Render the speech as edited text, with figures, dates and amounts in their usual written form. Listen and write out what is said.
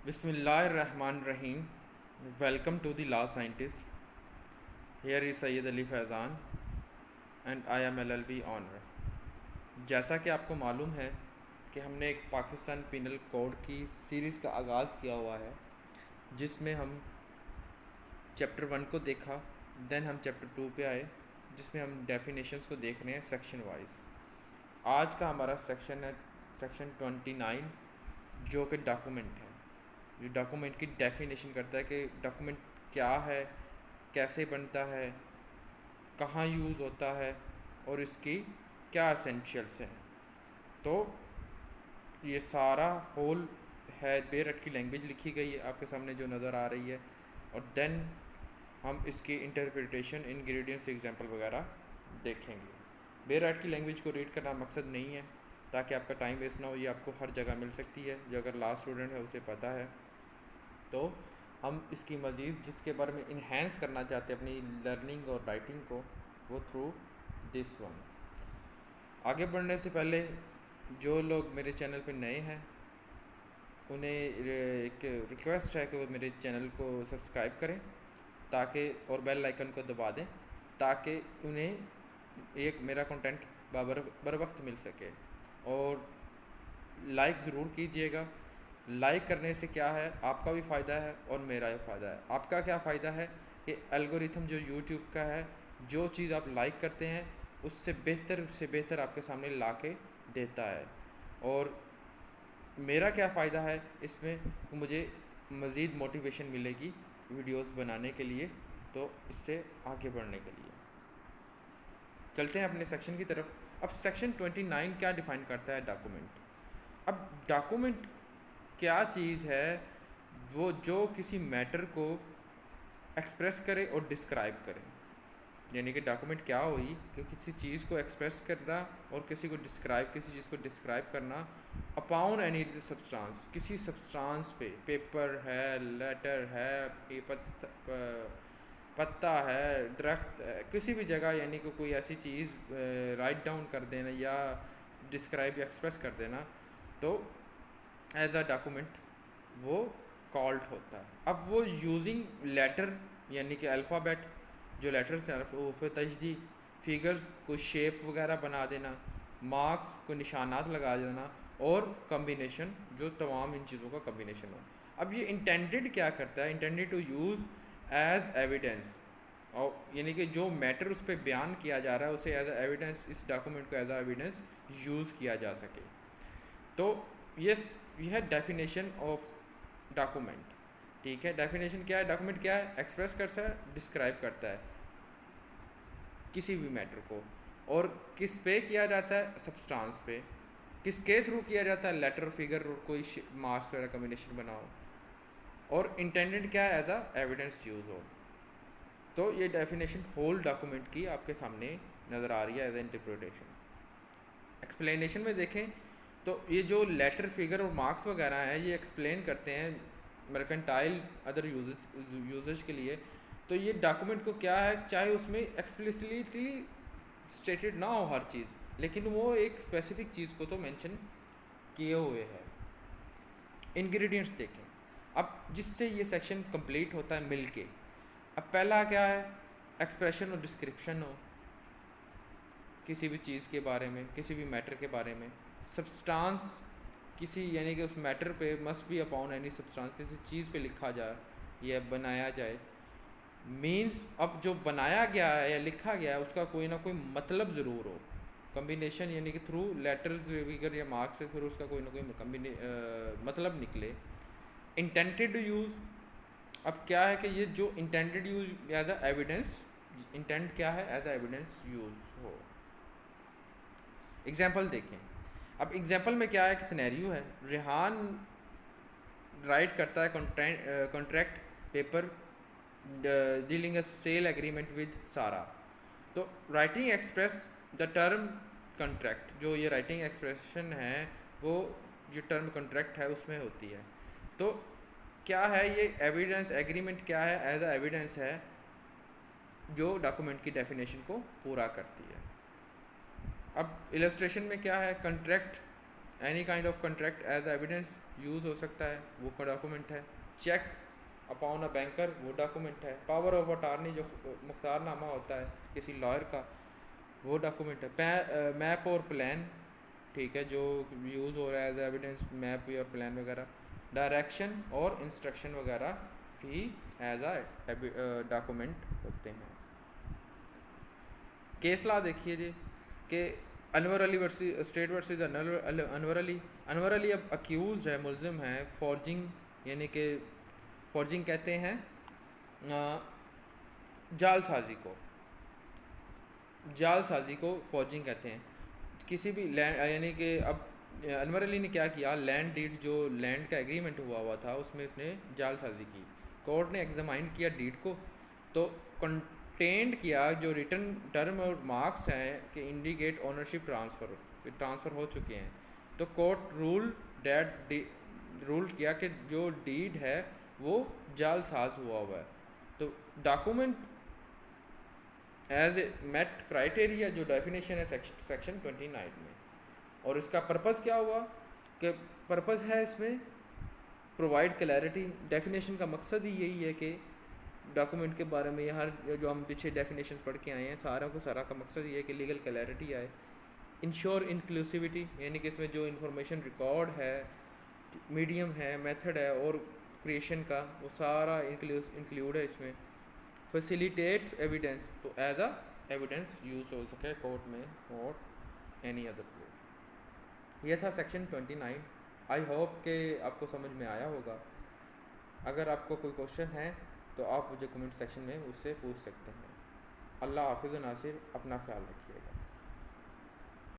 Bismillahirrahmanirrahim. Welcome to the Law Scientist. Here is Sayyid Ali Faizan and I am LLB honour. जैसा कि आपको मालूम है कि हमने एक पाकिस्तान पिनल कोड की सीरीज़ का आगाज़ किया हुआ है, जिसमें हम चैप्टर 1 को देखा, देन हम चैप्टर 2 पे आए, जिसमें हम डेफिनेशंस को देख रहे हैं सेक्शन वाइज। आज का हमारा सेक्शन है सेक्शन 29, जो कि डॉक्यूमेंट है। जो डॉक्यूमेंट की डेफिनेशन करता है कि डॉक्यूमेंट क्या है, कैसे बनता है, कहाँ यूज़ होता है और इसकी क्या एसेंशियल्स हैं। तो ये सारा होल है बेरट की लैंग्वेज लिखी गई है आपके सामने जो नज़र आ रही है, और देन हम इसकी इंटरप्रिटेशन, इंग्रेडिएंट्स, एग्जांपल वगैरह देखेंगे। बेरट की लैंग्वेज को रीड करना मकसद नहीं है ताकि आपका टाइम वेस्ट ना हो, ये आपको हर जगह मिल सकती है। जो अगर लास्ट स्टूडेंट है उसे पता है। तो हम इसकी मज़ीद जिसके बारे में इन्हेंस करना चाहते हैं अपनी लर्निंग और राइटिंग को, वो थ्रू दिस वन। आगे बढ़ने से पहले जो लोग मेरे चैनल पे नए हैं उन्हें एक रिक्वेस्ट है कि वो मेरे चैनल को सब्सक्राइब करें ताकि, और बेल आइकन को दबा दें ताकि उन्हें एक मेरा कंटेंट बर वक्त मिल सके। और लाइक ज़रूर कीजिएगा। लाइक करने से क्या है, आपका भी फ़ायदा है और मेरा भी फ़ायदा है। आपका क्या फ़ायदा है कि एल्गोरिथम जो यूट्यूब का है, जो चीज़ आप लाइक करते हैं उससे बेहतर से बेहतर आपके सामने ला के देता है। और मेरा क्या फ़ायदा है इसमें, मुझे मज़ीद मोटिवेशन मिलेगी वीडियोस बनाने के लिए, तो इससे आगे बढ़ने के लिए। चलते हैं अपने सेक्शन की तरफ। अब सेक्शन 29 क्या डिफ़ाइन करता है डॉक्यूमेंट। अब डॉक्यूमेंट क्या चीज़ है, वो जो किसी मैटर को एक्सप्रेस करे और डिस्क्राइब करे। यानी कि डॉक्यूमेंट क्या हुई कि किसी चीज़ को एक्सप्रेस करना और किसी चीज़ को डिस्क्राइब करना अपॉन एनी सब्सटेंस, किसी सब्सटेंस पे, पेपर है, लेटर है, पत्ता है, दरख्त है, किसी भी जगह, यानी कि कोई ऐसी चीज़ राइट डाउन कर देना या डिस्क्राइब या एक्सप्रेस कर देना, तो एज अ डॉक्यूमेंट वो कॉल्ड होता है। अब वो यूजिंग लेटर यानी कि अल्फ़ाबेट, जो लेटर्स हैं, हरूफ तजदी, फिगर्स को शेप वगैरह बना देना, मार्क्स को निशानात लगा देना, और कम्बिनेशन, जो तमाम इन चीज़ों का कम्बिनेशन हो। अब ये इंटेंडेड क्या करता है, intended to use as evidence, और यानी कि जो मैटर उस पर बयान किया जा रहा है उसे एज एविडेंस, इस डॉक्यूमेंट को एज एविडेंस यूज़ किया जा सके। तो यह डेफिनेशन ऑफ डॉक्यूमेंट। ठीक है, डेफिनेशन क्या है, डॉक्यूमेंट क्या है, एक्सप्रेस करता है, डिस्क्राइब करता है किसी भी मैटर को, और किस पे किया जाता है, सब्सटेंस पे। किसके थ्रू किया जाता है, लेटर, फिगर और कोई मार्क्स वगैरह कम्बिनेशन बनाओ। और इंटेंडेड क्या है, एज अ एविडेंस यूज़ हो। तो ये डेफिनेशन होल डॉक्यूमेंट की आपके सामने नज़र आ रही है एज इंटरप्रिटेशन। एक्सप्लेनेशन में देखें तो ये जो लेटर, फिगर और मार्क्स वगैरह हैं, ये एक्सप्लेन करते हैं मर्केंटाइल अदर यूजेज के लिए। तो ये डॉक्यूमेंट को क्या है, चाहे उसमें एक्सप्लिसिटली स्टेटेड ना हो हर चीज़, लेकिन वो एक स्पेसिफिक चीज़ को तो मेंशन किए हुए है। इंग्रेडिएंट्स देखें अब, जिससे ये सेक्शन कंप्लीट होता है मिल के। अब पहला क्या है, एक्सप्रेशन और डिस्क्रिप्शन हो किसी भी चीज़ के बारे में, किसी भी मैटर के बारे में। सब्सटेंस, किसी यानी कि उस मैटर पे must be upon any substance, किसी चीज़ पे लिखा जाए या बनाया जाए। मीन्स अब जो बनाया गया है या लिखा गया है उसका कोई ना कोई मतलब ज़रूर हो। कम्बिनेशन यानी कि थ्रू लेटर्स, फिगर या मार्क्स से फिर उसका कोई ना कोई मतलब निकले। इंटेंटेड यूज़, अब क्या है कि ये जो intended use as a evidence, intent क्या है, एज अ एविडेंस यूज हो। एग्जाम्पल देखें। अब एग्जाम्पल में क्या है कि सिनेरियो है, रेहान राइट करता है contract paper dealing a sale agreement with सारा। तो writing express the term contract, जो ये राइटिंग एक्सप्रेशन है वो जो टर्म कॉन्ट्रैक्ट है उसमें होती है। तो क्या है ये एविडेंस, एग्रीमेंट क्या है, एज अ एविडेंस है जो डॉक्यूमेंट की डेफिनेशन को पूरा करती है। अब इलस्ट्रेशन में क्या है, contract, any kind of contract as evidence use हो सकता है, वो डॉक्यूमेंट है। चेक अपॉन अ बैंकर, वो डॉक्यूमेंट है। पावर ऑफ अटार्नी, जो मुख्तारनामा होता है किसी लॉयर का, वो डॉक्यूमेंट है। मैप और प्लान, ठीक है, जो यूज़ हो रहा है एज एविडेंस, मैप और प्लान वगैरह। डायरेक्शन और इंस्ट्रक्शन वगैरह भी एज आ डॉक्यूमेंट होते हैं। केस लॉ देखिए जी कि Anwar Ali versus state versus Anwar Ali. Anwar Ali अब अक्यूज़ है, मुलजिम है फॉर्जिंग, यानी कि फॉर्जिंग कहते हैं जालसाजी को, जालसाजी को फॉर्जिंग कहते हैं। किसी भी लैंड, यानी कि अब अनवर अली ने क्या किया, लैंड डीड, जो लैंड का एग्रीमेंट हुआ था उसमें इसने जालसाजी की। कोर्ट ने एग्जामाइन किया डीड को, तो कंटेंट किया जो रिटर्न टर्म और मार्क्स हैं कि इंडिकेट ओनरशिप ट्रांसफ़र हो चुके हैं। तो कोर्ट रूल किया कि जो डीड है वो जालसाज हुआ है। तो document as a met criteria, जो डेफिनेशन है सेक्शन 29 में। और इसका पर्पस क्या हुआ कि पर्पस है इसमें प्रोवाइड क्लैरिटी। डेफिनेशन का मकसद ही यही है कि डॉक्यूमेंट के बारे में हर जो हम पीछे डेफिनेशन पढ़ के आए हैं सारा का मकसद ये है कि लीगल क्लैरिटी आए। इंश्योर इंक्लूसिविटी, यानी कि इसमें जो इंफॉर्मेशन रिकॉर्ड है, मीडियम है, मेथड है और क्रिएशन का, वो सारा इंक्लूड है इसमें। फैसिलिटेट एविडेंस, तो एज अ एविडेंस यूज हो सके कोर्ट में और एनी अदर प्लेस। यह था सेक्शन 29। आई होप कि आपको समझ में आया होगा। अगर आपको कोई क्वेश्चन है तो आप मुझे कमेंट सेक्शन में उससे पूछ सकते हैं। अल्लाह हाफिज़ नासिर, अपना ख्याल रखिए।